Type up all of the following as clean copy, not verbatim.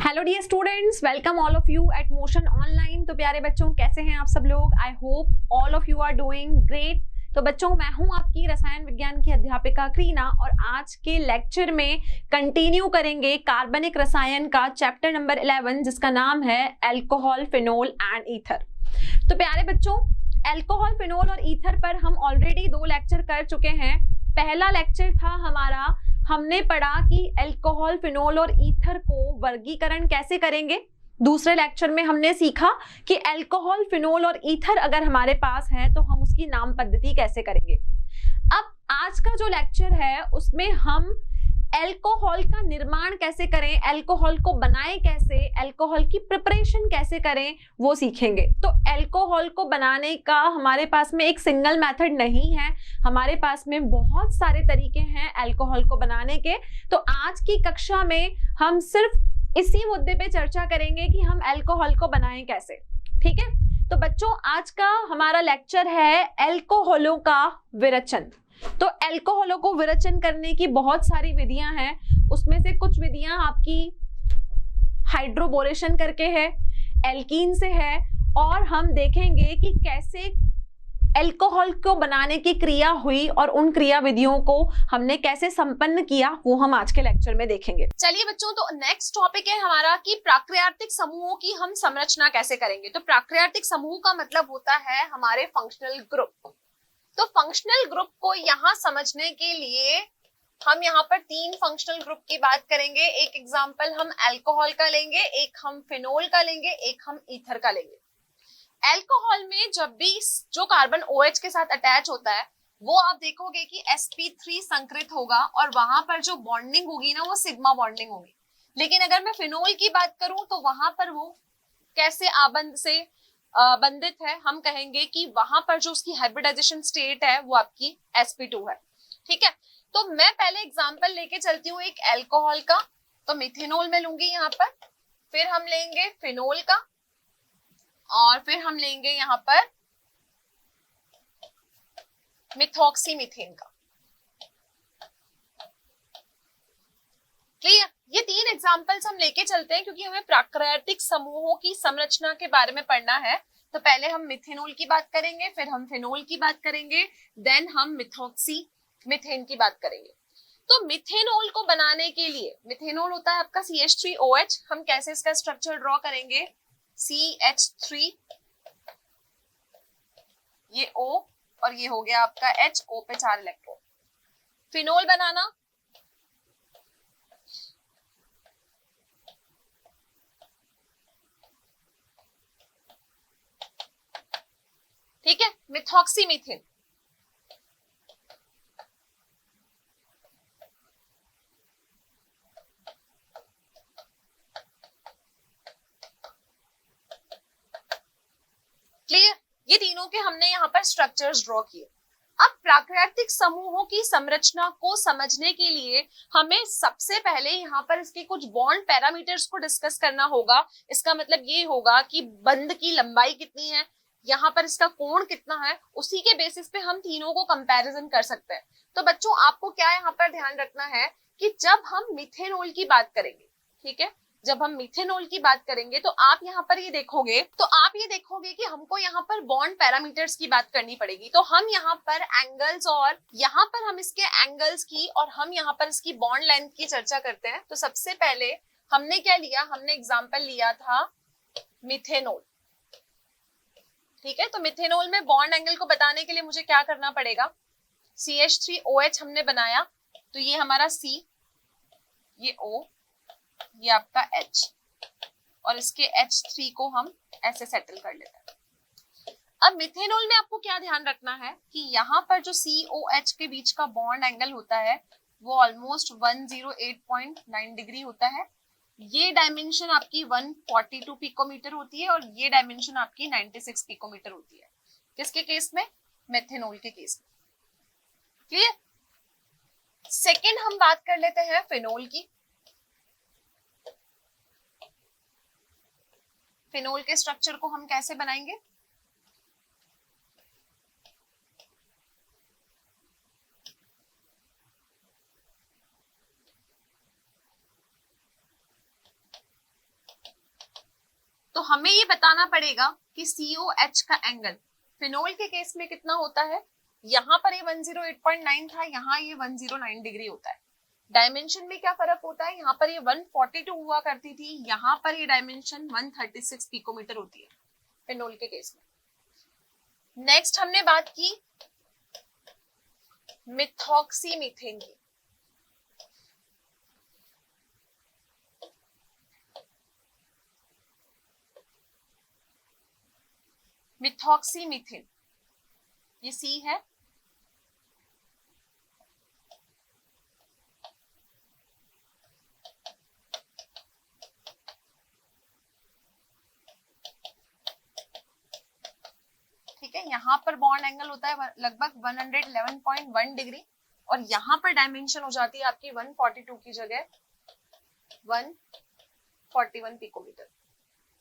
Hello dear students, welcome all of you at Motion online. तो प्यारे बच्चों, कैसे हैं आप सब लोग? I hope all of you are doing great. तो बच्चों, मैं हूं आपकी रसायन विज्ञान की अध्यापिका क्रीना और आज के लेक्चर में कंटिन्यू करेंगे कार्बनिक रसायन का चैप्टर नंबर 11 जिसका नाम है अल्कोहल, फिनोल एंड ईथर। तो प्यारे बच्चों, अल्कोहल, फिनोल और ईथर पर हम ऑलरेडी 2 लेक्चर कर चुके हैं। पहला लेक्चर था हमारा, हमने पढ़ा कि अल्कोहल, फिनोल और ईथर को वर्गीकरण कैसे करेंगे। दूसरे लेक्चर में हमने सीखा कि अल्कोहल, फिनोल और ईथर अगर हमारे पास है तो हम उसकी नाम पद्धति कैसे करेंगे। अब आज का जो लेक्चर है उसमें हम अल्कोहल का निर्माण कैसे करें, अल्कोहल को बनाएं कैसे, अल्कोहल की प्रिपरेशन कैसे करें, वो सीखेंगे। तो अल्कोहल को बनाने का हमारे पास में एक सिंगल मेथड नहीं है, हमारे पास में बहुत सारे तरीके हैं अल्कोहल को बनाने के। तो आज की कक्षा में हम सिर्फ इसी मुद्दे पे चर्चा करेंगे कि हम अल्कोहल को बनाएं कैसे। ठीक है, तो बच्चों आज का हमारा लेक्चर है अल्कोहलों का विरचन। तो अल्कोहलों को विरचन करने की बहुत सारी विधियां हैं, उसमें से कुछ विधियां आपकी हाइड्रोबोरेशन करके है, एल्कीन से है, और हम देखेंगे कि कैसे अल्कोहल को बनाने की क्रिया हुई और उन क्रिया विधियों को हमने कैसे संपन्न किया, वो हम आज के लेक्चर में देखेंगे। चलिए बच्चों, तो नेक्स्ट टॉपिक है हमारा कि प्राकृतिक समूहों की हम संरचना कैसे करेंगे। तो प्राकृतिक समूह का मतलब होता है हमारे फंक्शनल ग्रुप। तो फंक्शनल ग्रुप को यहाँ समझने के लिए हम यहाँ पर 3 फंक्शनल ग्रुप की बात करेंगे। एक एग्जांपल हम अल्कोहल का लेंगे, एक हम फिनोल का लेंगे, एक हम ईथर का लेंगे। अल्कोहल में जब भी जो कार्बन OH के साथ अटैच होता है वो आप देखोगे कि sp3 संकृत होगा और वहां पर जो बॉन्डिंग होगी ना वो सिग्मा बॉन्डिंग होगी। लेकिन अगर मैं फिनोल की बात करूं तो वहां पर वो कैसे आबंध से बंधित है, हम कहेंगे कि वहां पर जो उसकी हाइब्रिडाइजेशन स्टेट है वो आपकी sp2 है। ठीक है, तो मैं पहले एग्जांपल लेके चलती हूँ एक अल्कोहल का। तो मिथेनॉल में लूंगी यहाँ पर, फिर हम लेंगे फिनोल का, और फिर हम लेंगे यहाँ पर मिथॉक्सीमीथेन का। क्लियर? ये 3 एग्जांपल्स हम लेके चलते हैं क्योंकि हमें प्राकृतिक समूहों की संरचना के बारे में पढ़ना है। तो पहले हम मिथेनॉल की बात करेंगे, फिर हम फिनोल की बात करेंगे, देन हम मिथॉक्सीमीथेन की बात करेंगे। तो मिथेनॉल को बनाने के लिए, मिथेनॉल होता है आपका CH3OH, हम कैसे इसका स्ट्रक्चर ड्रॉ करेंगे, CH3, ये O और ये हो गया आपका H, O पे 4 इलेक्ट्रॉन। फिनोल बनाना, ठीक है, मिथॉक्सीमीथेन। क्लियर? ये तीनों के हमने यहाँ पर स्ट्रक्चर्स ड्रॉ किए। अब प्राकृतिक समूहों की संरचना को समझने के लिए हमें सबसे पहले यहाँ पर इसके कुछ बॉन्ड पैरामीटर्स को डिस्कस करना होगा। इसका मतलब ये होगा कि बंध की लंबाई कितनी है, यहाँ पर इसका कोण कितना है, उसी के बेसिस पे हम तीनों को कंपैरिजन कर सकते हैं। तो बच्चों आपको क्या यहाँ पर ध्यान रखना है कि जब हम मिथेनॉल की बात करेंगे, ठीक है, जब हम मिथेनॉल की बात करेंगे तो आप यहाँ पर ये देखोगे, कि हमको यहाँ पर बॉन्ड पैरामीटर्स की बात करनी पड़ेगी। तो हम यहाँ पर एंगल्स, और यहाँ पर हम इसके एंगल्स की और हम यहाँ पर इसकी बॉन्ड लेंथ की चर्चा करते हैं। तो सबसे पहले हमने क्या लिया, हमने एग्जाम्पल लिया था मिथेनॉल। ठीक है, तो मिथेनॉल में बॉन्ड एंगल को बताने के लिए मुझे क्या करना पड़ेगा, CH3OH हमने बनाया, तो ये हमारा C, ये O, ये आपका H, और इसके H3 को हम ऐसे सेटल कर लेते हैं। अब मिथेनॉल में आपको क्या ध्यान रखना है कि यहाँ पर जो COH के बीच का बॉन्ड एंगल होता है वो ऑलमोस्ट 108.9 डिग्री होता है। ये डायमेंशन आपकी 142 पिकोमीटर होती है और ये डायमेंशन आपकी 96 पिकोमीटर होती है। किसके केस में? मिथेनॉल के केस में। क्लियर? सेकेंड हम बात कर लेते हैं फिनोल की। फिनोल के स्ट्रक्चर को हम कैसे बनाएंगे, तो हमें ये बताना पड़ेगा कि COH का एंगल फिनोल के केस में कितना होता है। यहाँ पर ये 108.9 था, यहाँ ये 109 डिग्री होता है। डायमेंशन में क्या फर्क होता है, यहाँ पर ये 142 हुआ करती थी, यहाँ पर ये डायमेंशन 136 पिकोमीटर होती है फिनोल के केस में। नेक्स्ट हमने बात की मिथॉक्सीमीथेन की। मिथॉक्सीमीथेन ये C है, ठीक है। यहाँ पर बॉन्ड एंगल होता है लगभग 111.1 डिग्री और यहाँ पर डायमेंशन हो जाती है आपकी 142 की जगह 141 पिकोमीटर।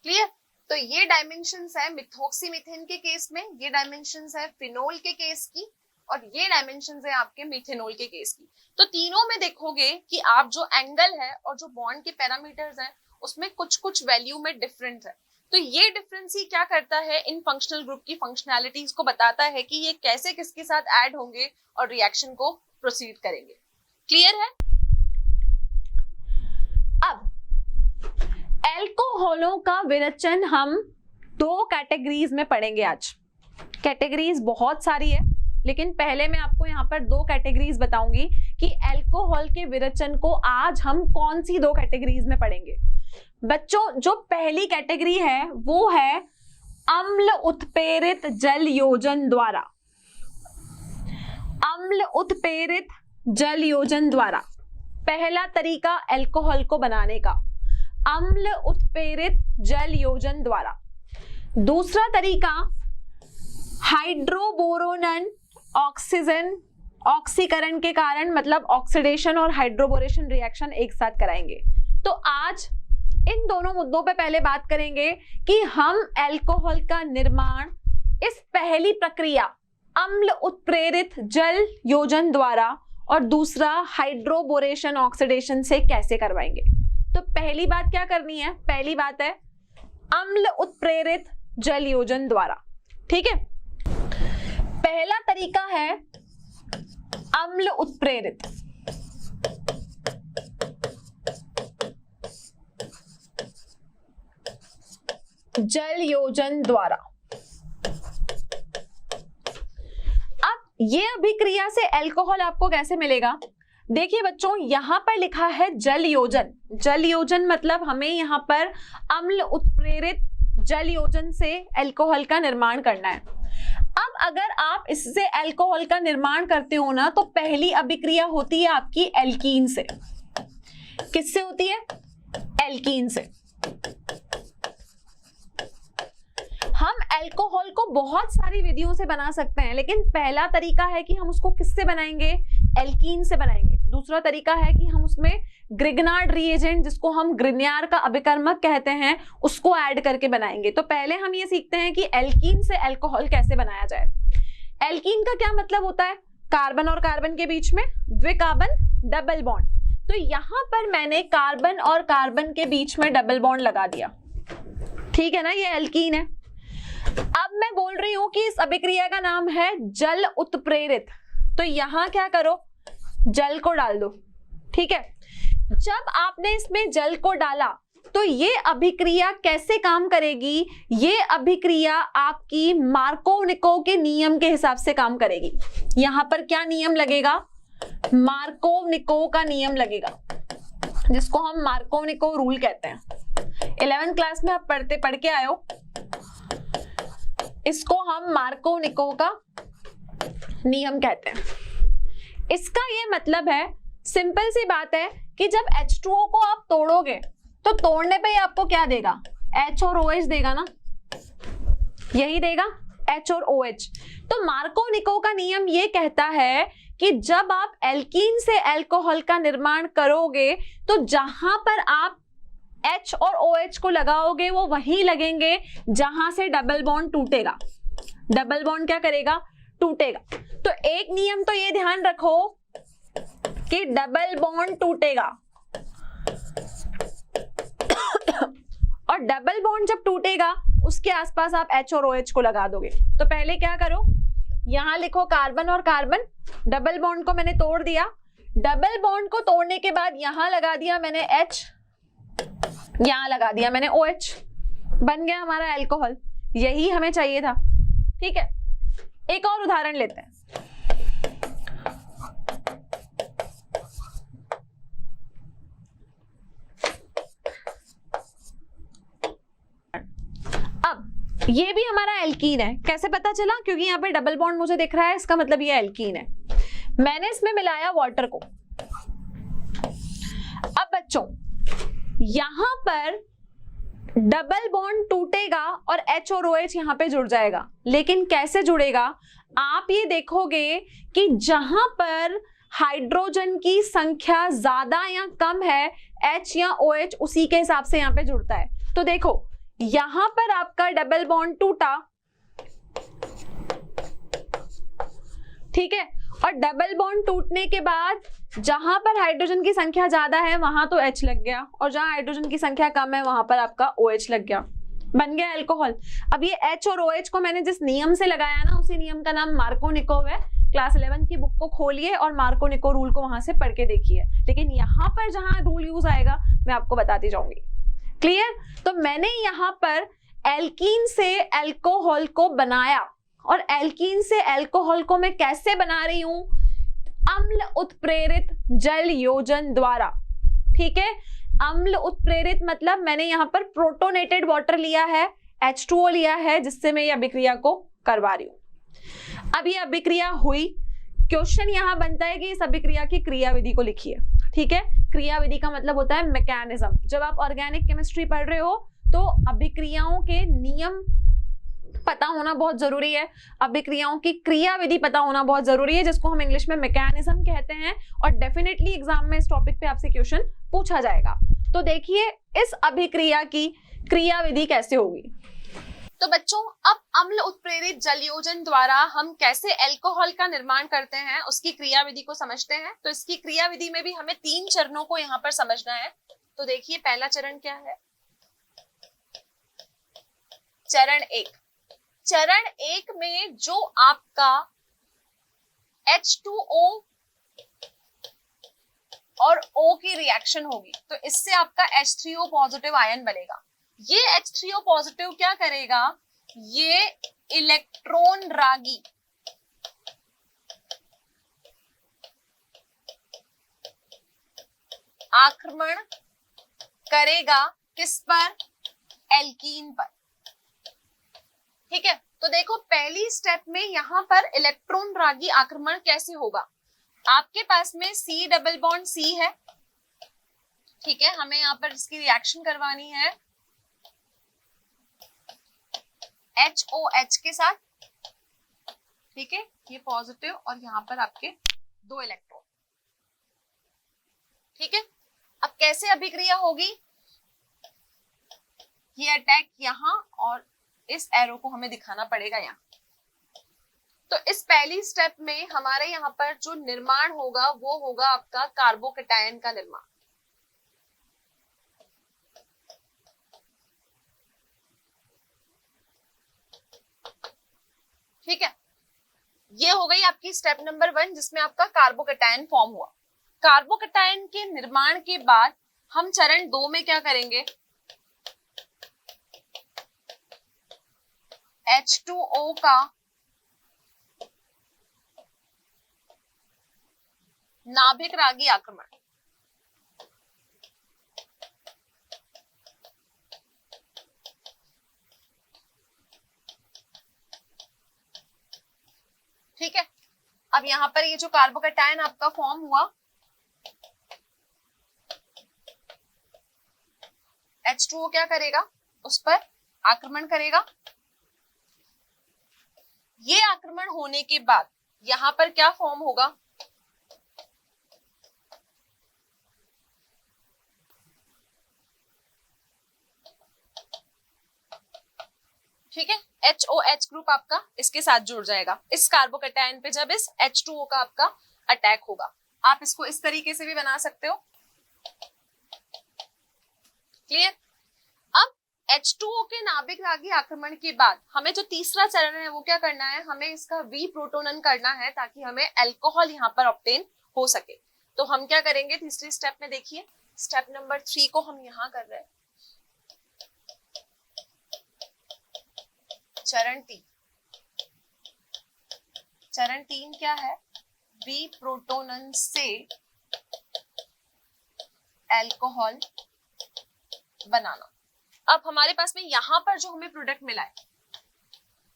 क्लियर? तो ये डायमेंशंस है मिथॉक्सीमीथेन के केस में, ये डायमेंशंस है फिनोल के केस की और ये डायमेंशंस है आपके मिथेनॉल के केस की। तो तीनों में देखोगे कि आप जो एंगल है और जो बॉन्ड के पैरामीटर्स हैं उसमें कुछ कुछ वैल्यू में डिफरेंस है। तो ये डिफरेंस ही क्या करता है, इन फंक्शनल ग्रुप की फंक्शनैलिटीज को बताता है कि ये कैसे किसके साथ ऐड होंगे और रिएक्शन को प्रोसीड करेंगे। क्लियर है? अब एल्कोहलों का विरचन हम दो कैटेगरीज में पढ़ेंगे आज। कैटेगरीज बहुत सारी है, लेकिन पहले मैं आपको यहाँ पर दो कैटेगरीज बताऊंगी कि एल्कोहल के विरचन को आज हम कौन सी दो कैटेगरीज में पढ़ेंगे। बच्चों, जो पहली कैटेगरी है वो है अम्ल उत्प्रेरित जल योजन द्वारा। अम्ल उत्प्रेरित जल योजन द्वारा पहला तरीका एल्कोहल को बनाने का, अम्ल उत्प्रेरित जल योजन द्वारा। दूसरा तरीका हाइड्रोबोरोनन ऑक्सीजन ऑक्सीकरण के कारण, मतलब ऑक्सीडेशन और हाइड्रोबोरेशन रिएक्शन एक साथ कराएंगे। तो आज इन दोनों मुद्दों पे पहले बात करेंगे कि हम एल्कोहल का निर्माण इस पहली प्रक्रिया अम्ल उत्प्रेरित जल योजन द्वारा और दूसरा हाइड्रोबोरेशन ऑक्सीडेशन से कैसे करवाएंगे। तो पहली बात क्या करनी है, पहली बात है अम्ल उत्प्रेरित जल योजन द्वारा। ठीक है, पहला तरीका है अम्ल उत्प्रेरित जल योजन द्वारा। अब ये अभिक्रिया से अल्कोहल आपको कैसे मिलेगा? देखिए बच्चों, यहां पर लिखा है जल योजन। जल योजन मतलब हमें यहां पर अम्ल उत्प्रेरित जल योजन से अल्कोहल का निर्माण करना है। अब अगर आप इससे अल्कोहल का निर्माण करते हो ना, तो पहली अभिक्रिया होती है आपकी एल्कीन से। किससे होती है? एल्कीन से। हम अल्कोहल को बहुत सारी विधियों से बना सकते हैं, लेकिन पहला तरीका है कि हम उसको किससे बनाएंगे? एल्कीन से बनाएंगे। दूसरा तरीका है कि हम उसमें ग्रिग्नार्ड रिएजेंट, जिसको हम ग्रिग्नार्ड का अभिकर्मक कहते हैं, उसको ऐड करके बनाएंगे। तो पहले हम ये सीखते हैं कि एल्कीन से अल्कोहल कैसे बनाया जाए। एल्कीन का क्या मतलब होता है? कार्बन और कार्बन के बीच में द्विकार्बन डबल बॉन्ड। तो यहां पर मैंने कार्बन और कार्बन के बीच में डबल बॉन्ड लगा दिया। ठीक है ना, ये एल्कीन है। अब मैं बोल रही हूं कि इस अभिक्रिया का नाम है जल उत्प्रेरित। तो यहां क्या करो, जल को डाल दो। ठीक है, जब आपने इसमें जल को डाला तो ये अभिक्रिया कैसे काम करेगी? ये अभिक्रिया आपकी मार्कोव-निकोव के नियम के हिसाब से काम करेगी। यहां पर क्या नियम लगेगा? मार्कोव-निकोव का नियम लगेगा, जिसको हम मार्कोव-निकोव रूल कहते हैं। 11th क्लास में आप पढ़ के आए हो, इसको हम मार्कोव-निकोव का नियम कहते हैं। इसका ये मतलब है, सिंपल सी बात है कि जब H2O को आप तोड़ोगे तो तोड़ने पे आपको क्या देगा? H और OH देगा ना, यही देगा, H और OH। तो मार्कोव-निकोव का नियम ये कहता है कि जब आप एल्कीन से अल्कोहल का निर्माण करोगे तो जहां पर आप H और OH को लगाओगे वो वहीं लगेंगे जहां से डबल बॉन्ड टूटेगा। डबल बॉन्ड क्या करेगा? टूटेगा। तो एक नियम तो ये ध्यान रखो कि डबल बॉन्ड टूटेगा और डबल बॉन्ड जब टूटेगा उसके आसपास आप H और OH को लगा दोगे। तो पहले क्या करो, यहां लिखो कार्बन और कार्बन, डबल बॉन्ड को मैंने तोड़ दिया, डबल बॉन्ड को तोड़ने के बाद यहां लगा दिया मैंने H, यहां लगा दिया मैंने OH, बन गया हमारा अल्कोहल। यही हमें चाहिए था। ठीक है, एक और उदाहरण लेते हैं। अब ये भी हमारा एल्कीन है। कैसे पता चला? क्योंकि यहाँ पे डबल बॉन्ड मुझे दिख रहा है, इसका मतलब ये एल्कीन है। मैंने इसमें मिलाया वाटर को। अब बच्चों यहां पर डबल बॉन्ड टूटेगा और H और OH यहां पे जुड़ जाएगा। लेकिन कैसे जुड़ेगा? आप ये देखोगे कि जहां पर हाइड्रोजन की संख्या ज्यादा या कम है, H या OH उसी के हिसाब से यहां पे जुड़ता है। तो देखो यहां पर आपका डबल बॉन्ड टूटा, ठीक है, और डबल बॉन्ड टूटने के बाद जहां पर हाइड्रोजन की संख्या ज्यादा है वहां तो H लग गया, और जहां हाइड्रोजन की संख्या कम है वहां पर आपका OH लग गया, बन गया अल्कोहल। अब ये H और OH को मैंने जिस नियम से लगाया ना, उसी नियम का नाम मार्को-निकोव है। क्लास 11 की बुक को खोलिए और मार्को-निकोव रूल को वहां से पढ़ के देखिए। लेकिन यहाँ पर जहां रूल यूज आएगा मैं आपको बताती जाऊंगी। क्लियर? तो मैंने यहाँ पर एल्कीन से अल्कोहल को बनाया, और एल्कीन से अल्कोहल को मैं कैसे बना रही हूं? अम्ल उत्प्रेरित जल योजन द्वारा। ठीक है, अम्ल उत्प्रेरित मतलब मैंने यहाँ पर प्रोटोनेटेड वाटर लिया है, H2O लिया है, जिससे मैं ये अभिक्रिया को करवा रही हूं। अब ये अभिक्रिया हुई, क्वेश्चन यहाँ बनता है कि इस अभिक्रिया की क्रियाविधि को लिखिए। ठीक है, क्रियाविधि का मतलब होता है मैकेनिज्म। जब आप ऑर्गेनिक केमिस्ट्री पढ़ रहे हो तो अभिक्रियाओं के नियम पता होना बहुत जरूरी है, अभिक्रियाओं की क्रियाविधि पता होना बहुत जरूरी है, जिसको हम इंग्लिश में मैकेनिज्म कहते हैं। और डेफिनेटली एग्जाम में इस टॉपिक पे आपसे क्वेश्चन पूछा जाएगा। तो देखिए इस अभिक्रिया की क्रियाविधि कैसे होगी। तो बच्चों अब अम्ल उत्प्रेरित जलयोजन द्वारा हम कैसे अल्कोहल का निर्माण करते हैं उसकी क्रियाविधि को समझते हैं। तो इसकी क्रियाविधि में भी हमें 3 चरणों को यहाँ पर समझना है। तो देखिए पहला चरण क्या है? चरण 1। चरण 1 में जो आपका H2O और O की रिएक्शन होगी तो इससे आपका H3O पॉजिटिव आयन बनेगा। ये H3O पॉजिटिव क्या करेगा? ये इलेक्ट्रॉन रागी आक्रमण करेगा किस पर? एल्कीन पर। ठीक है, तो देखो पहली स्टेप में यहां पर इलेक्ट्रॉन रागी आक्रमण कैसे होगा? आपके पास में C डबल बॉन्ड C है, ठीक है, हमें यहां पर इसकी रिएक्शन करवानी है HOH के साथ। ठीक है, ये पॉजिटिव और यहां पर आपके 2 इलेक्ट्रॉन। ठीक है, अब कैसे अभिक्रिया होगी? ये अटैक यहां और इस एरो को हमें दिखाना पड़ेगा यहां। तो इस पहली स्टेप में हमारे यहां पर जो निर्माण होगा वो होगा आपका कार्बोकैटायन का निर्माण। ठीक है, ये हो गई आपकी स्टेप नंबर 1 जिसमें आपका कार्बोकैटायन फॉर्म हुआ। कार्बोकैटायन के निर्माण के बाद हम चरण 2 में क्या करेंगे? H2O का नाभिक रागी आक्रमण। ठीक है, अब यहां पर ये जो कार्बोकैटायन आपका फॉर्म हुआ H2O क्या करेगा? उस पर आक्रमण करेगा। ये आक्रमण होने के बाद यहां पर क्या फॉर्म होगा? ठीक है, HOH ग्रुप आपका इसके साथ जुड़ जाएगा इस कार्बोकैटायन पे जब इस H2O का आपका अटैक होगा। आप इसको इस तरीके से भी बना सकते हो। क्लियर? अब H2O के नाभिक रागी आक्रमण के बाद हमें जो तीसरा चरण है वो क्या करना है, हमें इसका विप्रोटोनन करना है ताकि हमें अल्कोहल यहाँ पर ऑब्टेन हो सके। तो हम क्या करेंगे तीसरी स्टेप में, देखिए स्टेप नंबर 3 को हम यहाँ कर रहे हैं। चरण 3 क्या है, विप्रोटोनन से अल्कोहल बनाना। अब हमारे पास में यहां पर जो हमें प्रोडक्ट मिला है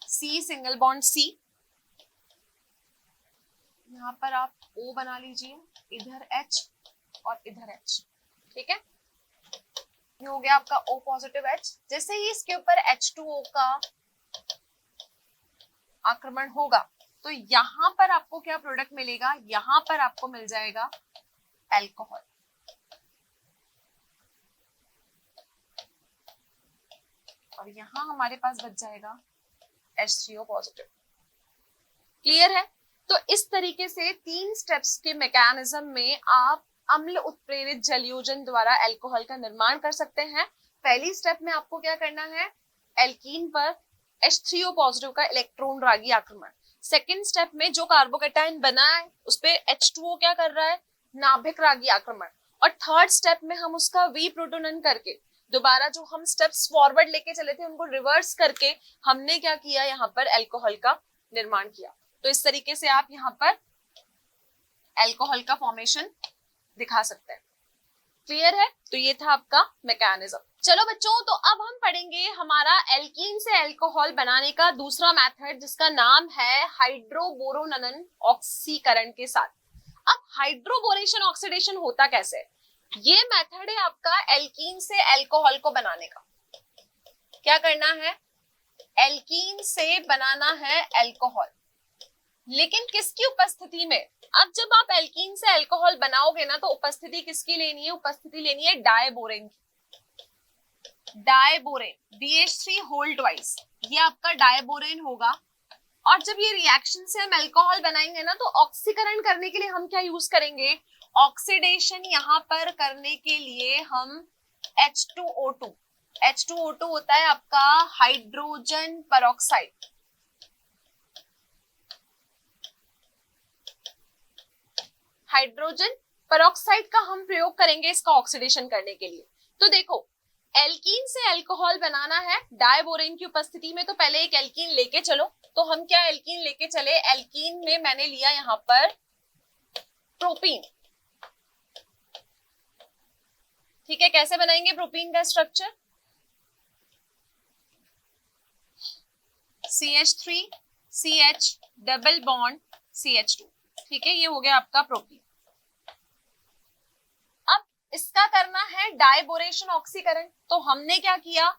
C सिंगल बॉन्ड C, यहां पर आप O बना लीजिए, इधर H और इधर H, ठीक है। ये हो गया आपका O पॉजिटिव H। जैसे ही इसके ऊपर H2O का आक्रमण होगा तो यहां पर आपको क्या प्रोडक्ट मिलेगा, यहां पर आपको मिल जाएगा अल्कोहल। और यहां हमारे पास बच जाएगा H3O पॉजिटिव। क्लियर है? तो इस तरीके से 3 स्टेप्स के मैकेनिज्म में आप अम्ल उत्प्रेरित जलयोजन द्वारा अल्कोहल का निर्माण कर सकते हैं। पहली स्टेप में आपको क्या करना है, एल्कीन पर H3O पॉजिटिव का इलेक्ट्रॉन रागी आक्रमण। सेकेंड स्टेप में जो कार्बोकेटाइन बना है उस पे H2O क्या कर रहा है, नाभिक रागी आक्रमण। और थर्ड स्टेप में हम उसका विप्रोटोनन करके दोबारा जो हम स्टेप्स फॉरवर्ड लेके चले थे उनको रिवर्स करके हमने क्या किया, यहाँ पर अल्कोहल का निर्माण किया। तो इस तरीके से आप यहाँ पर अल्कोहल का फॉर्मेशन दिखा सकते हैं। क्लियर है? तो ये था आपका मैकेनिज्म। चलो बच्चों, तो अब हम पढ़ेंगे हमारा एल्कीन से अल्कोहल बनाने का दूसरा मेथड जिसका नाम है हाइड्रोबोरोनन ऑक्सीकरण के साथ। अब हाइड्रोबोरेशन ऑक्सीडेशन होता कैसे है, ये मेथड है आपका एल्कीन से अल्कोहल को बनाने का। क्या करना है, एल्कीन से बनाना है अल्कोहल, लेकिन किसकी उपस्थिति में। अब जब आप एल्कीन से अल्कोहल बनाओगे ना तो उपस्थिति किसकी लेनी है, उपस्थिति लेनी है डायबोरेन की। डायबोरेन BH3 होल ट्वाइस, ये आपका डायबोरेन होगा। और जब ये रिएक्शन से हम अल्कोहल बनाएंगे ना तो ऑक्सीकरण करने के लिए हम क्या यूज करेंगे, ऑक्सीडेशन यहाँ पर करने के लिए हम H2O2। H2O2 होता है आपका हाइड्रोजन परऑक्साइड। हाइड्रोजन परऑक्साइड का हम प्रयोग करेंगे इसका ऑक्सीडेशन करने के लिए। तो देखो, एल्कीन से अल्कोहल बनाना है डायबोरेन की उपस्थिति में, तो पहले एक एल्कीन लेके चलो। तो हम क्या एल्कीन लेके चले, एल्कीन में मैंने लिया यहाँ पर प्रोपीन। ठीक है, कैसे बनाएंगे प्रोपीन का structure, CH3 CH double bond CH2। ठीक है, ये हो गया आपका प्रोपीन। अब इसका करना है डायबोरेशन ऑक्सीकरण। तो हमने क्या किया,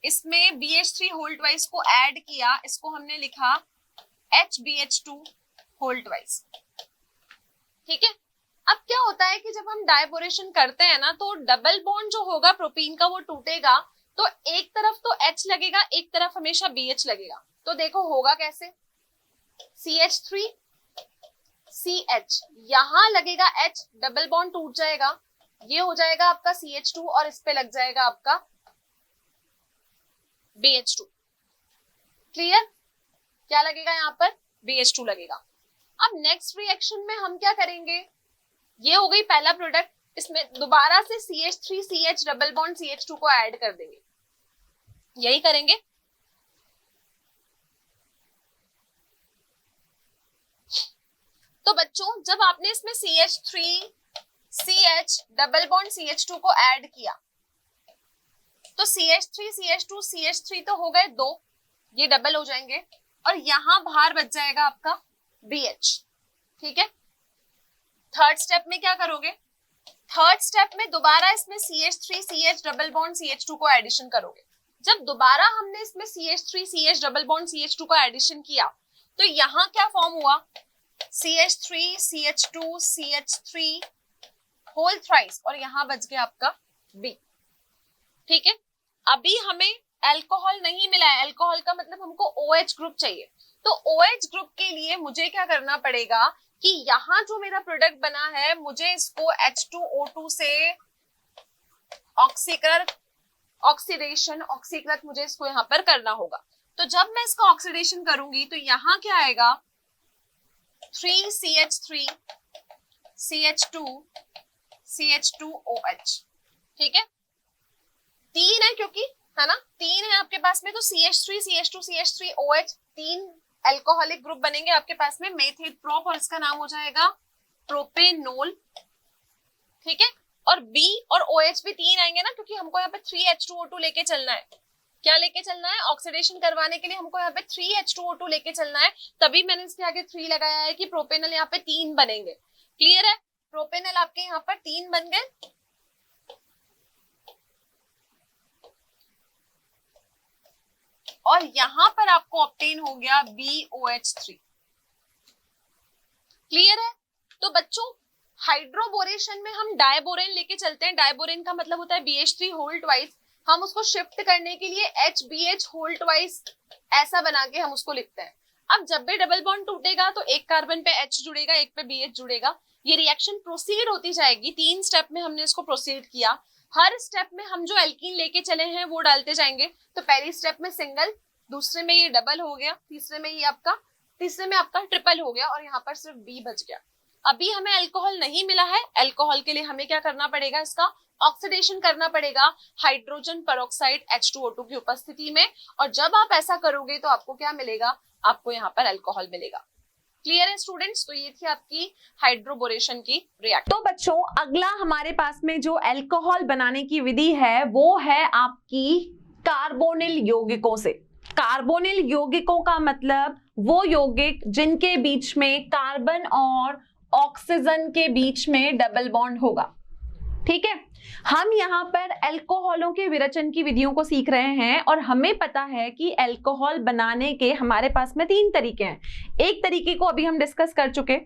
इसमें BH3 होल ट्वाइस को ऐड किया, इसको हमने लिखा HBH2 होल ट्वाइस। ठीक है, अब क्या होता है कि जब हम डायबोरेशन करते हैं ना तो डबल बॉन्ड जो होगा प्रोपीन का वो टूटेगा, तो एक तरफ तो H लगेगा, एक तरफ हमेशा BH लगेगा। तो देखो होगा कैसे, CH3 CH, यहां लगेगा H, डबल बॉन्ड टूट जाएगा, ये हो जाएगा आपका CH2 और इस पे लग जाएगा आपका BH2। क्लियर? क्या लगेगा यहाँ पर, BH2 लगेगा। अब नेक्स्ट रिएक्शन में हम क्या करेंगे, ये हो गई पहला प्रोडक्ट, इसमें दोबारा से CH3 CH double bond CH2 को ऐड कर देंगे, यही करेंगे। तो बच्चों, जब आपने इसमें CH3 CH double bond CH2 को ऐड किया तो CH3 CH2 CH3 तो हो गए 2, ये डबल हो जाएंगे और यहां बाहर बच जाएगा आपका BH। ठीक है, थर्ड स्टेप में क्या करोगे, थर्ड स्टेप में दोबारा इसमें CH3 CH double bond CH2 को एडिशन करोगे। जब दोबारा हमने इसमें CH3 CH double bond CH2 को एडिशन किया तो यहां क्या फॉर्म हुआ, CH3 CH2 CH3 whole thrice और यहां बच गया आपका B। ठीक है, अभी हमें अल्कोहल नहीं मिला है, अल्कोहल का मतलब हमको OH ग्रुप चाहिए। तो OH ग्रुप के लिए मुझे क्या करना पड़ेगा कि यहां जो मेरा प्रोडक्ट बना है मुझे इसको H2O2 से ऑक्सीडेशन, ऑक्सीकृत मुझे इसको यहाँ पर करना होगा। तो जब मैं इसका ऑक्सीडेशन करूंगी तो यहाँ क्या आएगा, 3CH3 CH2 CH2OH, ठीक है, 3 है क्योंकि, है ना, 3 है आपके पास में, तो CH3 CH2 CH3OH 3 alcoholic group बनेंगे आपके पास में, मेथिल प्रोप, और इसका नाम हो जाएगा प्रोपेनोल, ठीक है। और B और OH भी 3 आएंगे ना, क्योंकि हमको यहाँ पे 3H2O2 लेके चलना है। क्या लेके चलना है, ऑक्सीडेशन करवाने के लिए हमको यहाँ पे 3H2O2 लेके चलना है, तभी मैंने इसके आगे 3 लगाया है कि प्रोपेनल यहाँ पे 3 बनेंगे। क्लियर है, प्रोपेनल आपके यहाँ पर 3 बन गए। और यहां पर आपको ऑब्टेन हो गया BOH3। क्लियर है। तो बच्चों हाइड्रोबोरेशन में हम डायबोरेन लेके चलते हैं, डायबोरेन का मतलब होता है BH3 होल ट्वाइस, हम उसको शिफ्ट करने के लिए HBH होल ट्वाइस ऐसा बना के हम उसको लिखते हैं। अब जब भी डबल बॉन्ड टूटेगा तो एक कार्बन पे H जुड़ेगा, एक पे BH जुड़ेगा, ये रिएक्शन प्रोसीड होती जाएगी। 3 स्टेप में हमने इसको प्रोसीड किया, हर स्टेप में हम जो एल्कीन लेके चले हैं वो डालते जाएंगे। तो पहली स्टेप में सिंगल, दूसरे में ये डबल हो गया, तीसरे में आपका ट्रिपल हो गया, और यहाँ पर सिर्फ B बच गया। अभी हमें अल्कोहल नहीं मिला है, अल्कोहल के लिए हमें क्या करना पड़ेगा, इसका ऑक्सीडेशन करना पड़ेगा हाइड्रोजन पेरोक्साइड H2O2 की उपस्थिति में, और जब आप ऐसा करोगे तो आपको क्या मिलेगा, आपको यहाँ पर अल्कोहल मिलेगा। क्लियर है स्टूडेंट्स। तो ये थी आपकी हाइड्रोबोरेशन की रिएक्शन। तो बच्चों अगला हमारे पास में जो अल्कोहल बनाने की विधि है वो है आपकी कार्बोनिल यौगिकों से। कार्बोनिल यौगिकों का मतलब वो यौगिक जिनके बीच में कार्बन और ऑक्सीजन के बीच में डबल बॉन्ड होगा, ठीक है। हम यहाँ पर अल्कोहलों के विरचन की विधियों को सीख रहे हैं, और हमें पता है कि अल्कोहल बनाने के हमारे पास में 3 तरीके हैं। एक तरीके को अभी हम डिस्कस कर चुके,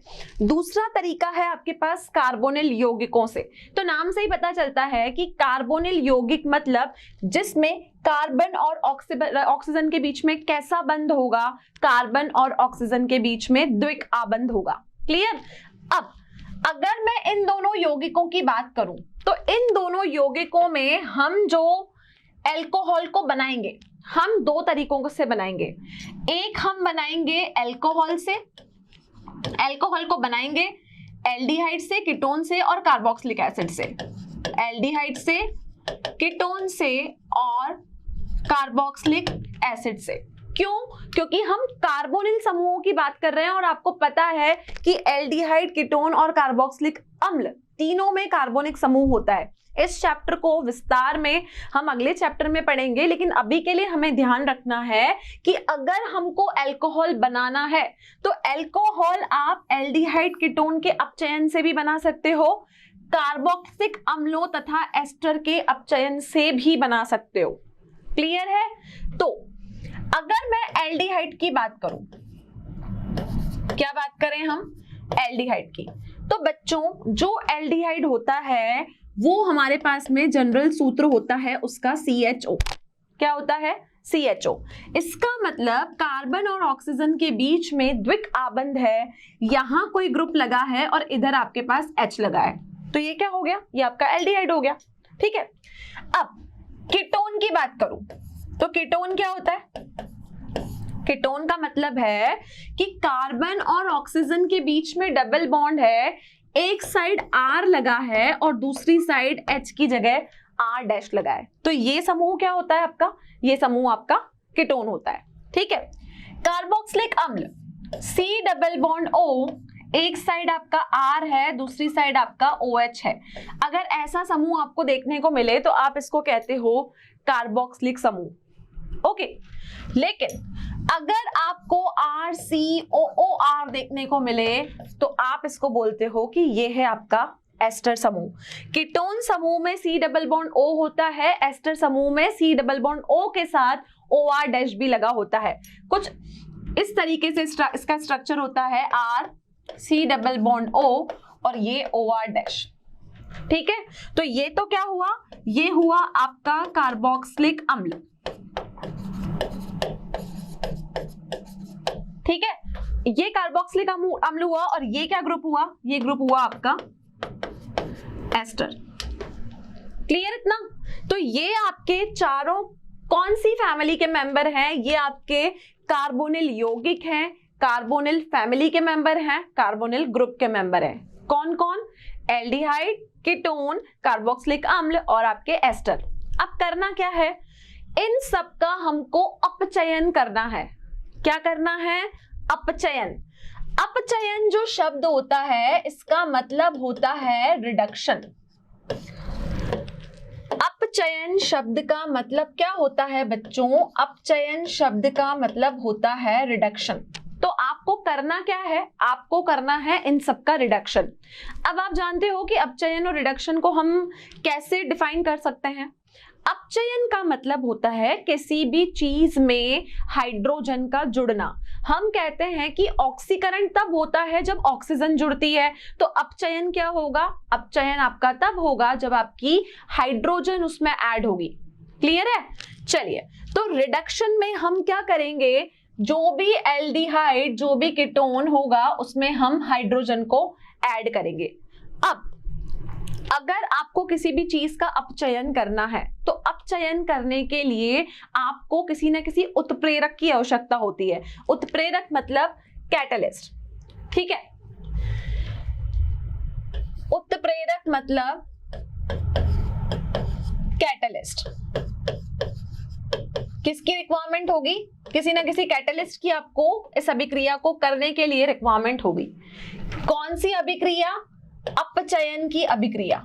दूसरा तरीका है आपके पास कार्बोनिल यौगिकों से। तो नाम से ही पता चलता है कि कार्बोनिल यौगिक मतलब जिसमें कार्बन और ऑक्सीजन के बीच में कैसा बंध होगा, कार्बन और ऑक्सीजन के बीच में द्विक आबंध होगा। क्लियर। अब अगर मैं इन दोनों यौगिकों की बात करूं तो इन दोनों यौगिकों में हम जो अल्कोहल को बनाएंगे, हम 2 तरीकों से बनाएंगे। एक हम बनाएंगे अल्कोहल से, अल्कोहल को बनाएंगे एल्डिहाइड से, कीटोन से और कार्बोक्सिलिक एसिड से। एल्डिहाइड से, कीटोन से और कार्बोक्सिलिक एसिड से। क्यों? क्योंकि हम कार्बोनिल समूहों की बात कर रहे हैं, और आपको पता है कि एल्डिहाइड, कीटोन और कार्बोक्सिलिक अम्ल तीनों में कार्बोनिक समूह होता है। इस चैप्टर को विस्तार में हम अगले चैप्टर में पढ़ेंगे, लेकिन अभी के लिए हमें ध्यान रखना है कि अगर हमको अल्कोहल बनाना है तो अल्कोहल आप एल्डिहाइड, कीटोन के अपचयन से भी बना सकते हो, कार्बोक्सिलिक अम्लों तथा एस्टर के अपचयन से भी बना सकते हो। क्लियर है। तो अगर मैं एल्डिहाइड की बात करूं, क्या बात करें हम, एल्डिहाइड की, तो बच्चों जो एल्डिहाइड होता है वो हमारे पास में जनरल सूत्र होता है उसका CHO। क्या होता है, CHO। इसका मतलब कार्बन और ऑक्सीजन के बीच में द्विक आबंध है, यहां कोई ग्रुप लगा है और इधर आपके पास H लगा है, तो ये क्या हो गया, ये आपका एल्डिहाइड हो गया। ठीक है। अब कीटोन की बात करूं तो कीटोन क्या होता है, कीटोन का मतलब है कि कार्बन और ऑक्सीजन के बीच में डबल बॉन्ड है, एक साइड R लगा है और दूसरी साइड H की जगह R डैश लगा है, तो ये समूह क्या होता है आपका, ये समूह आपका कीटोन होता है। ठीक है। कार्बोक्सिलिक अम्ल C डबल बॉन्ड O, एक साइड आपका R है, दूसरी साइड आपका OH है। अगर ऐसा समूह आपको देखने को मिले तो आप इसको कहते हो कार्बोक्सिलिक समूह। ओके। लेकिन अगर आपको RCOOR देखने को मिले तो आप इसको बोलते हो कि ये है आपका एस्टर समूह। कीटोन समूह में C डबल बॉन्ड O होता है, एस्टर समूह में C डबल बॉन्ड O के साथ OR डैश भी लगा होता है। कुछ इस तरीके से इसका स्ट्रक्चर होता है, R C double bond O और ये OR डैश। ठीक है। तो ये तो क्या हुआ, ये हुआ आपका कार्बोक्सिलिक अम्ल। ठीक है, ये कार्बोक्सिलिक अम्ल हुआ, और ये क्या ग्रुप हुआ, ये ग्रुप हुआ आपका एस्टर। क्लियर इतना। तो ये आपके चारों कौन सी फैमिली के मेंबर हैं? ये आपके कार्बोनिल यौगिक हैं, कार्बोनिल फैमिली के मेंबर हैं, कार्बोनिल ग्रुप के मेंबर हैं। कौन कौन? एल्डिहाइड, कीटोन, कार्बोक्सिलिक अम्ल और आपके एस्टर। अब करना क्या है? इन सब का हमको अपचयन करना है। क्या करना है? अपचयन। अपचयन जो शब्द होता है इसका मतलब होता है रिडक्शन। अपचयन शब्द का मतलब क्या होता है बच्चों? अपचयन शब्द का मतलब होता है रिडक्शन। तो आपको करना क्या है? आपको करना है इन सब का रिडक्शन। अब आप जानते हो कि अपचयन और रिडक्शन को हम कैसे डिफाइन कर सकते हैं। अपचयन का मतलब होता है किसी भी चीज में हाइड्रोजन का जुड़ना। हम कहते हैं कि ऑक्सीकरण तब होता है जब ऑक्सीजन जुड़ती है, तो अपचयन क्या होगा? अपचयन आपका तब होगा जब आपकी हाइड्रोजन उसमें ऐड होगी। क्लियर है? चलिए, तो रिडक्शन में हम क्या करेंगे? जो भी एल्डिहाइड, जो भी कीटोन होगा उसमें हम हाइड्रोजन को ऐड करेंगे। अब अगर आपको किसी भी चीज का अपचयन करना है तो अपचयन करने के लिए आपको किसी ना किसी उत्प्रेरक की आवश्यकता होती है। उत्प्रेरक मतलब कैटलिस्ट। ठीक है, उत्प्रेरक मतलब कैटलिस्ट। किसकी रिक्वायरमेंट होगी? किसी ना किसी कैटलिस्ट की आपको इस अभिक्रिया को करने के लिए रिक्वायरमेंट होगी। कौन सी अभिक्रिया? अपचयन की अभिक्रिया।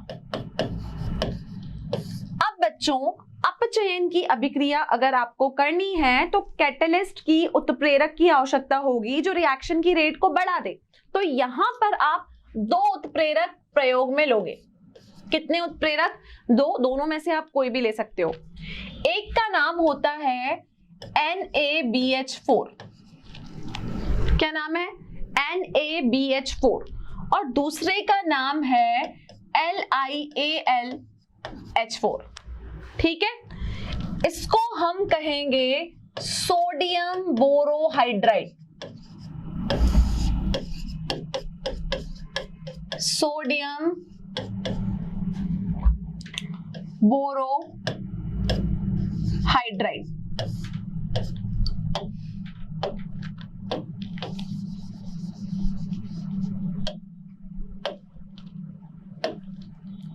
अब बच्चों, अपचयन की अभिक्रिया अगर आपको करनी है तो कैटलिस्ट की, उत्प्रेरक की आवश्यकता होगी जो रिएक्शन की रेट को बढ़ा दे। तो यहां पर आप 2 उत्प्रेरक प्रयोग में लोगे। कितने उत्प्रेरक? 2। दोनों में से आप कोई भी ले सकते हो। एक का नाम होता है NaBH4। क्या नाम है? NaBH4। और दूसरे का नाम है LiAlH4। ठीक है, इसको हम कहेंगे sodium borohydride. Sodium borohydride.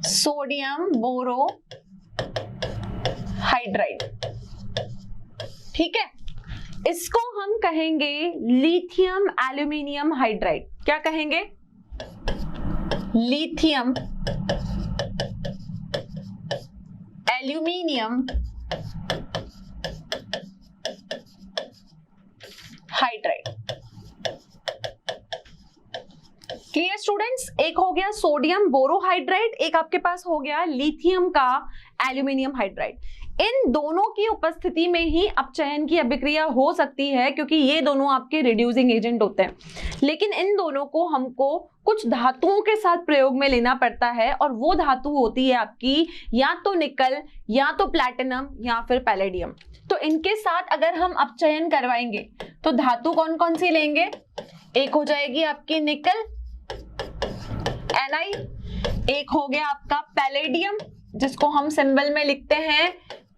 Sodium borohydride. ठीक है, इसको हम कहेंगे लिथियम एल्यूमिनियम हाइड्राइड। क्या कहेंगे? Lithium aluminium hydride. Clear students? एक हो गया सोडियम बोरोहाइड्राइड, एक आपके पास हो गया लिथियम का एल्यूमिनियम हाइड्राइड। इन दोनों की उपस्थिति में ही अपचयन की अभिक्रिया हो सकती है क्योंकि ये दोनों आपके रिड्यूसिंग एजेंट होते हैं। लेकिन इन दोनों को हमको कुछ धातुओं के साथ प्रयोग में लेना पड़ता है और वो धातु होती है आपकी या तो निकल, या तो प्लैटिनम, या फिर पैलेडियम। तो इनके साथ अगर हम अपचयन करवाएंगे तो धातु कौन कौन सी लेंगे? एक हो जाएगी आपकी निकल Ni, एक हो गया आपका पैलेडियम जिसको हम सिंबल में लिखते हैं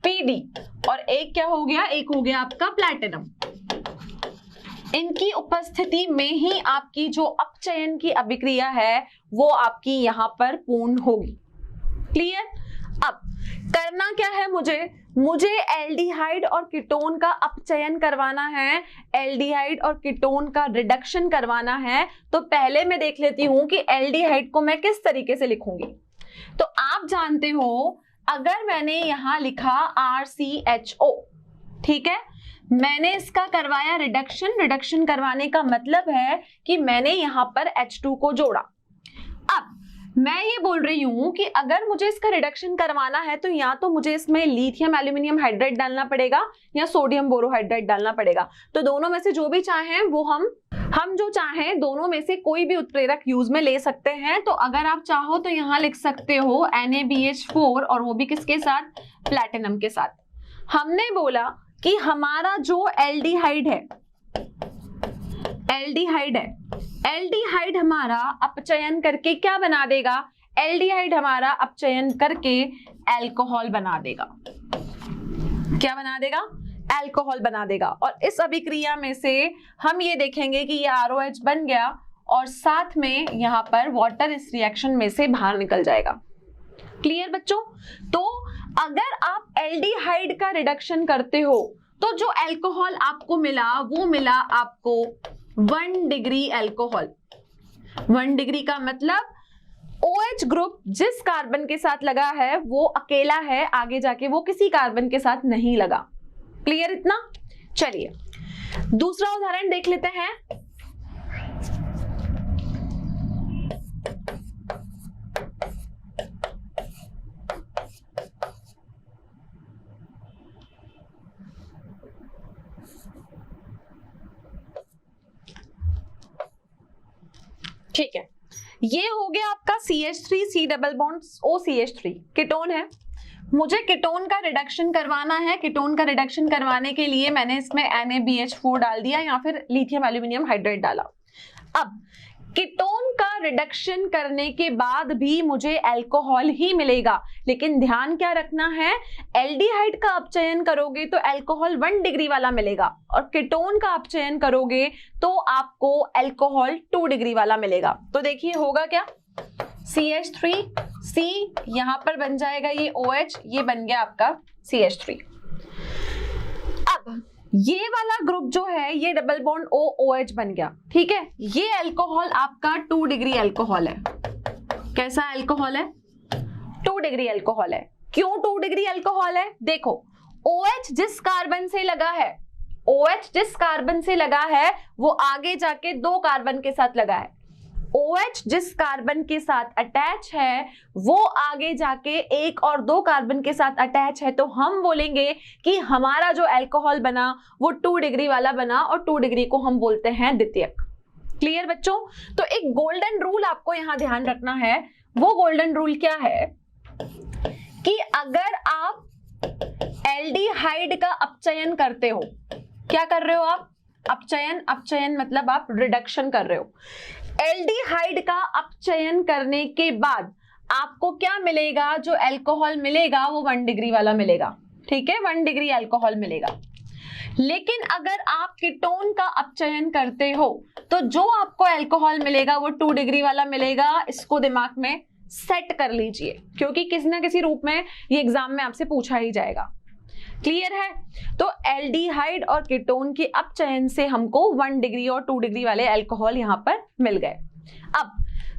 Pd, और एक क्या हो गया? एक हो गया आपका प्लैटिनम। इनकी उपस्थिति में ही आपकी जो अपचयन की अभिक्रिया है वो आपकी यहां पर पूर्ण होगी। क्लियर? अब करना क्या है मुझे एल्डिहाइड और कीटोन का अपचयन करवाना है, एल्डिहाइड और कीटोन का रिडक्शन करवाना है। तो पहले मैं देख लेती हूं कि एल्डिहाइड को मैं किस तरीके से लिखूंगी। तो आप जानते हो, अगर मैंने यहां लिखा RCHO, ठीक है, मैंने इसका करवाया रिडक्शन। रिडक्शन करवाने का मतलब है कि मैंने यहां पर H2 को जोड़ा। अब मैं ये बोल रही हूं कि अगर मुझे इसका रिडक्शन करवाना है तो या तो मुझे इसमें लिथियम एल्यूमिनियम हाइड्राइड डालना पड़ेगा या सोडियम बोरोहाइड्राइड डालना पड़ेगा। तो दोनों में से जो भी चाहें वो हम जो चाहें दोनों में से कोई भी उत्प्रेरक यूज में ले सकते हैं। तो अगर आप चाहो तो यहां लिख सकते हो NaBH4, और वो भी किसके साथ? प्लैटिनम के साथ। हमने बोला कि हमारा जो एल्डिहाइड है, एल्डिहाइड हमारा अपचयन करके क्या बना देगा? एल्डिहाइड हमारा अपचयन करके एल्कोहल बना देगा। क्या बना देगा? एल्कोहल बना देगा। और इस अभिक्रिया में से हम ये देखेंगे कि ये ROH बन गया और साथ में यहाँ पर वाटर इस रिएक्शन में से बाहर निकल जाएगा। क्लियर बच्चों? तो अगर आप एल्डिहाइड का रिडक्शन करते हो तो जो एल्कोहल आपको मिला वो मिला आपको 1 डिग्री एल्कोहल। 1 डिग्री का मतलब OH ग्रुप जिस कार्बन के साथ लगा है वो अकेला है, आगे जाके वो किसी कार्बन के साथ नहीं लगा। क्लियर इतना? चलिए दूसरा उदाहरण देख लेते हैं। ठीक है, ये हो गया आपका CH3 C double bond OCH3 ketone है। मुझे कीटोन का रिडक्शन करवाना है। कीटोन का रिडक्शन करवाने के लिए मैंने इसमें NaBH4 डाल दिया या फिर लिथियम एल्यूमिनियम हाइड्रेट डाला। अब कीटोन का रिडक्शन करने के बाद भी मुझे अल्कोहल ही मिलेगा, लेकिन ध्यान क्या रखना है, एल्डिहाइड का अपचयन करोगे तो अल्कोहल 1 डिग्री वाला मिलेगा और कीटोन का अपचयन करोगे तो आपको अल्कोहल 2 डिग्री वाला मिलेगा। तो देखिए होगा क्या, CH3C यहां पर बन जाएगा ये OH, ये बन गया आपका CH3। अब ये वाला ग्रुप जो है ये डबल बॉन्ड OH बन गया। ठीक है, ये अल्कोहल आपका 2 डिग्री अल्कोहल है। कैसा अल्कोहल है? 2 डिग्री अल्कोहल है। क्यों 2 डिग्री अल्कोहल है? देखो OH जिस कार्बन से लगा है, OH जिस कार्बन से लगा है वो आगे जाके 2 कार्बन के साथ लगा है। OH जिस कार्बन के साथ अटैच है वो आगे जाके 1 और 2 कार्बन के साथ अटैच है, तो हम बोलेंगे कि हमारा जो अल्कोहल बना वो 2 डिग्री वाला बना और 2 डिग्री को हम बोलते हैं द्वितीयक। क्लियर बच्चों? तो एक गोल्डन रूल आपको यहां ध्यान रखना है। वो गोल्डन रूल क्या है कि अगर आप एल्डिहाइड का अपचयन करते हो, क्या कर रहे हो आप? अपचयन मतलब आप रिडक्शन कर रहे हो। एल्डिहाइड का अपचयन करने के बाद आपको क्या मिलेगा? जो अल्कोहल मिलेगा वो 1 डिग्री वाला मिलेगा। ठीक है, 1 डिग्री अल्कोहल मिलेगा। लेकिन अगर आप कीटोन का अपचयन करते हो तो जो आपको अल्कोहल मिलेगा वो 2 डिग्री वाला मिलेगा। इसको दिमाग में सेट कर लीजिए क्योंकि किसी ना किसी रूप में ये एग्जाम में आपसे पूछा ही जाएगा। क्लियर है? तो एल्डिहाइड और कीटोन के अपचयन से हमको 1 डिग्री और 2 डिग्री वाले अल्कोहल यहां पर मिल गए। अब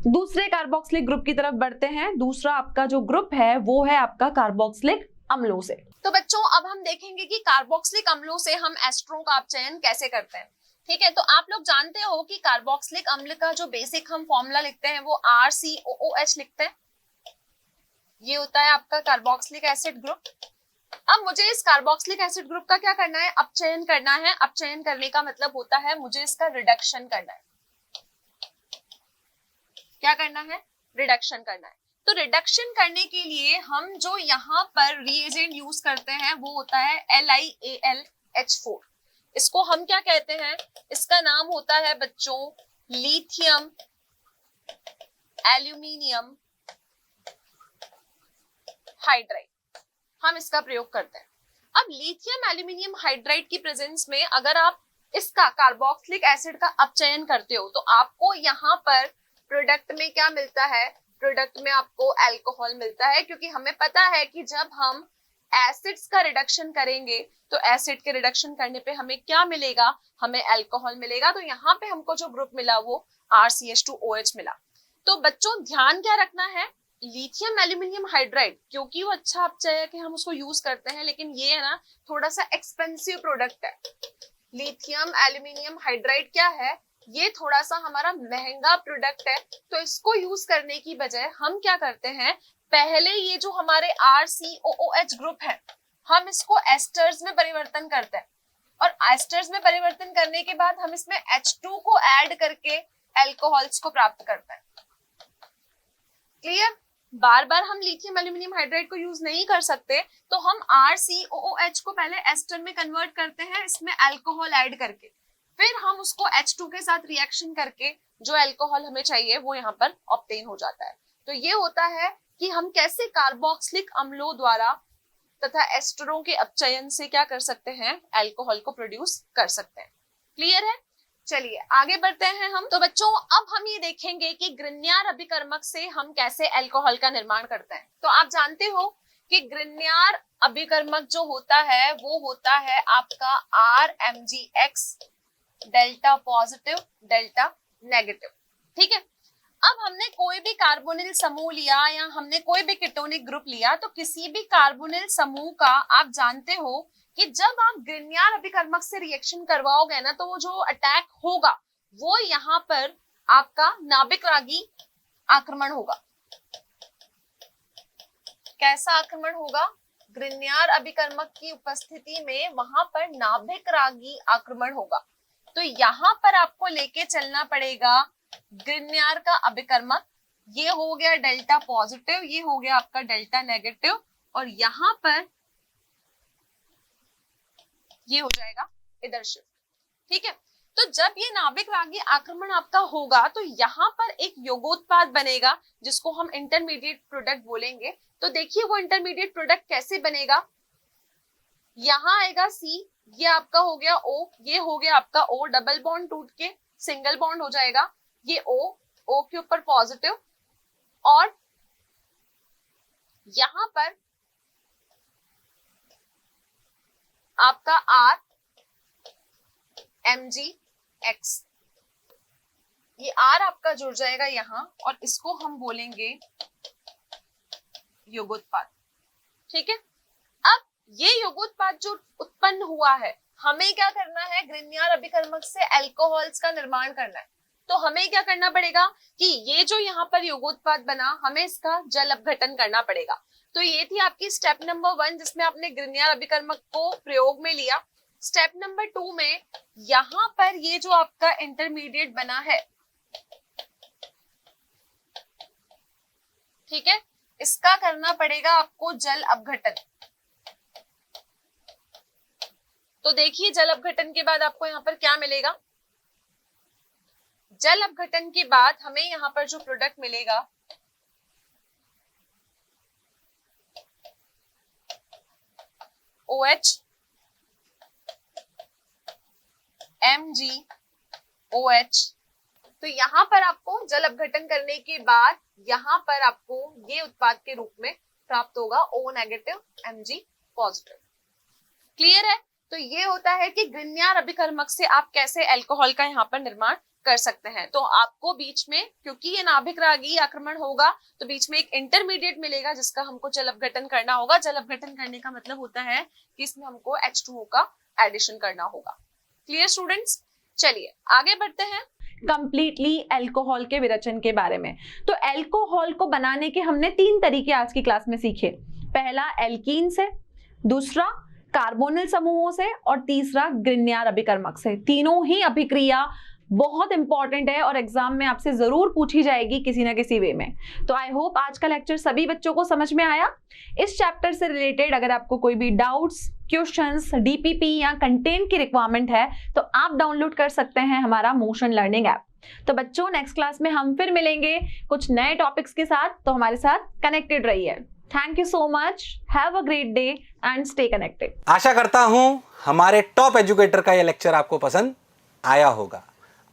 दूसरे कार्बोक्सिलिक ग्रुप की तरफ बढ़ते हैं। दूसरा आपका जो ग्रुप है वो है आपका कार्बोक्सिलिक अम्लों से। तो बच्चों अब हम देखेंगे कि कार्बोक्सिलिक अम्लों से हम एस्टरों का अपचयन कैसे करते हैं। ठीक है, तो आप लोग जानते हो कि कार्बोक्सिलिक अम्ल का जो बेसिक हम फॉर्मूला लिखते हैं वो RCOOH लिखते हैं। ये होता है आपका कार्बोक्सिलिक एसिड ग्रुप। अब मुझे इस कार्बोक्सिलिक एसिड ग्रुप का क्या करना है? अपचयन करना है। अपचयन करने का मतलब होता है मुझे इसका रिडक्शन करना है। क्या करना है? रिडक्शन करना है। तो रिडक्शन करने के लिए हम जो यहाँ पर रिएजेंट यूज करते हैं वो होता है LiAlH4। इसको हम क्या कहते हैं? इसका नाम होता है बच्चों लिथियम एल्यूमिनियम हाइड्राइड। हम इसका प्रयोग करते हैं। अब लिथियम एल्यूमिनियम हाइड्राइड की प्रेजेंस में अगर आप इसका कार्बोक्सिलिक एसिड का अपचयन करते हो तो आपको यहाँ पर प्रोडक्ट में क्या मिलता है? प्रोडक्ट में आपको अल्कोहल मिलता है, क्योंकि हमें पता है कि जब हम एसिड्स का रिडक्शन करेंगे तो एसिड के रिडक्शन करने पे हमें क्या मिलेगा? हमें अल्कोहल मिलेगा। तो यहाँ पे हमको जो ग्रुप मिला वो RCH2OH मिला। तो बच्चों ध्यान क्या रखना है, लिथियम एल्यूमिनियम हाइड्राइड क्योंकि वो अच्छा अपचयक है हम उसको यूज करते हैं, लेकिन ये है ना थोड़ा सा एक्सपेंसिव प्रोडक्ट है। लिथियम एल्यूमिनियम हाइड्राइड क्या है? ये थोड़ा सा हमारा महंगा प्रोडक्ट है। तो इसको यूज करने की बजाय हम क्या करते हैं, पहले ये जो हमारे RCOOH ग्रुप है हम इसको एस्टर्स में परिवर्तन करते हैं और एस्टर्स में परिवर्तन करने के बाद हम इसमें H2 को ऐड करके अल्कोहल्स को प्राप्त करते हैं। क्लियर? बार बार हम लिथियम एल्यूमिनियम हाइड्राइड को यूज नहीं कर सकते, तो हम RCOOH को पहले एस्टर में कन्वर्ट करते हैं इसमें अल्कोहल ऐड करके, फिर हम उसको H2 के साथ रिएक्शन करके जो अल्कोहल हमें चाहिए वो यहाँ पर ऑब्टेन हो जाता है। तो ये होता है कि हम कैसे कार्बोक्सिलिक अम्लों द्वारा तथा एस्टरों के अपचयन से क्या कर सकते हैं, अल्कोहल को प्रोड्यूस कर सकते हैं। क्लियर है? चलिए आगे बढ़ते हैं हम। तो बच्चों अब हम ये देखेंगे कि ग्रिग्नार्ड अभिकर्मक से हम कैसे अल्कोहल का निर्माण करते हैं। तो आप जानते हो कि ग्रिग्नार्ड अभिकर्मक जो होता है वो होता है आपका RMgX delta positive delta negative. ठीक है, अब हमने कोई भी कार्बोनिल समूह लिया या हमने कोई भी कीटोनिक ग्रुप लिया, तो किसी भी कार्बोनिल समूह का आप जानते हो कि जब आप ग्रिग्नार्ड अभिकर्मक से रिएक्शन करवाओगे ना, तो वो जो अटैक होगा वो यहाँ पर आपका नाभिकरागी आक्रमण होगा। कैसा आक्रमण होगा? ग्रिग्नार्ड अभिकर्मक की उपस्थिति में वहां पर नाभिकरागी आक्रमण होगा। तो यहाँ पर आपको लेके चलना पड़ेगा ग्रिग्नार्ड का अभिकर्मक, ये हो गया डेल्टा पॉजिटिव, ये हो गया आपका डेल्टा नेगेटिव, और यहाँ पर ये हो जाएगा इधर शिफ्ट। ठीक है, तो जब ये नाभिकरागी आक्रमण आपका होगा तो यहाँ पर एक योगोत्पाद बनेगा जिसको हम इंटरमीडिएट प्रोडक्ट बोलेंगे। तो देखिए वो इंटरमीडिएट प्रोडक्ट कैसे बनेगा। यहाँ आएगा C, ये आपका हो गया O, ये हो गया आपका O, डबल बॉन्ड टूट के सिंगल बॉन्ड हो जाएगा, ये O के ऊपर पॉजिटिव, और यहां पर आपका RMgX, ये R आपका जुड़ जाएगा यहां, और इसको हम बोलेंगे योगोत्पाद। ठीक है, अब ये योगोत्पाद जो उत्पन्न हुआ है, हमें क्या करना है, ग्रिग्नार्ड अभिकर्मक से अल्कोहल्स का निर्माण करना है। तो हमें क्या करना पड़ेगा कि ये जो यहाँ पर योगोत्पाद बना, हमें इसका जल अपघटन करना पड़ेगा। तो ये थी आपकी स्टेप नंबर 1 जिसमें आपने ग्रिग्नार्ड अभिकर्मक को प्रयोग में लिया। स्टेप नंबर 2 में यहाँ पर ये जो आपका इंटरमीडिएट बना है, ठीक है, इसका करना पड़ेगा आपको जल अपघटन। तो देखिए जल अपघटन के बाद आपको यहाँ पर क्या मिलेगा। जल अपघटन के बाद हमें यहाँ पर जो प्रोडक्ट मिलेगा OH MgOH। तो यहाँ पर आपको जल अपघटन करने के बाद यहाँ पर आपको ये उत्पाद के रूप में प्राप्त होगा O negative Mg positive. Clear है? तो ये होता है कि ग्रिग्नार्ड अभिकर्मक से आप कैसे अल्कोहल का यहाँ पर निर्माण कर सकते हैं। तो आपको बीच में, क्योंकि ये नाभिकरागी आक्रमण होगा, तो बीच में एक इंटरमीडिएट मिलेगा जिसका हमको जल अपघटन करना होगा। जल अपघटन करने का मतलब होता है कि इसमें हमको H2O का एडिशन करना होगा। Clear students? चलिए आगे बढ़ते हैं कंप्लीटली अल्कोहल के विरचन के बारे में। तो अल्कोहल को बनाने के हमने 3 तरीके आज की क्लास में सीखे। पहला एल्कीन से, दूसरा कार्बोनिल समूहों से, और तीसरा ग्रिग्नार्ड अभिकर्मक से। तीनों ही अभिक्रिया बहुत इंपॉर्टेंट है और एग्जाम में आपसे जरूर पूछी जाएगी किसी ना किसी वे में। तो आई होप आज का लेक्चर सभी बच्चों को समझ में आया। इस चैप्टर से रिलेटेड अगर आपको कोई भी डाउट्स, क्वेश्चंस, डीपीपी या कंटेंट की रिक्वायरमेंट है तो आप डाउनलोड कर सकते हैं हमारा मोशन लर्निंग ऐप। तो बच्चों नेक्स्ट क्लास में हम फिर मिलेंगे कुछ नए टॉपिक्स के साथ, तो हमारे साथ कनेक्टेड रहिए। Thank you so much, have a great day and stay connected. आशा करता हूं हमारे टॉप एजुकेटर का यह लेक्चर आपको पसंद आया होगा।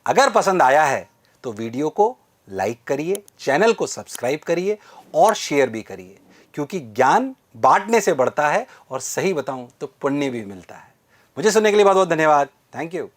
अगर पसंद आया है तो वीडियो को लाइक करिए, चैनल को सब्सक्राइब करिए और शेयर भी करिए, क्योंकि ज्ञान बांटने से बढ़ता है और सही बताऊं तो पुण्य भी मिलता है। मुझे सुनने के लिए बहुत बहुत धन्यवाद। Thank you.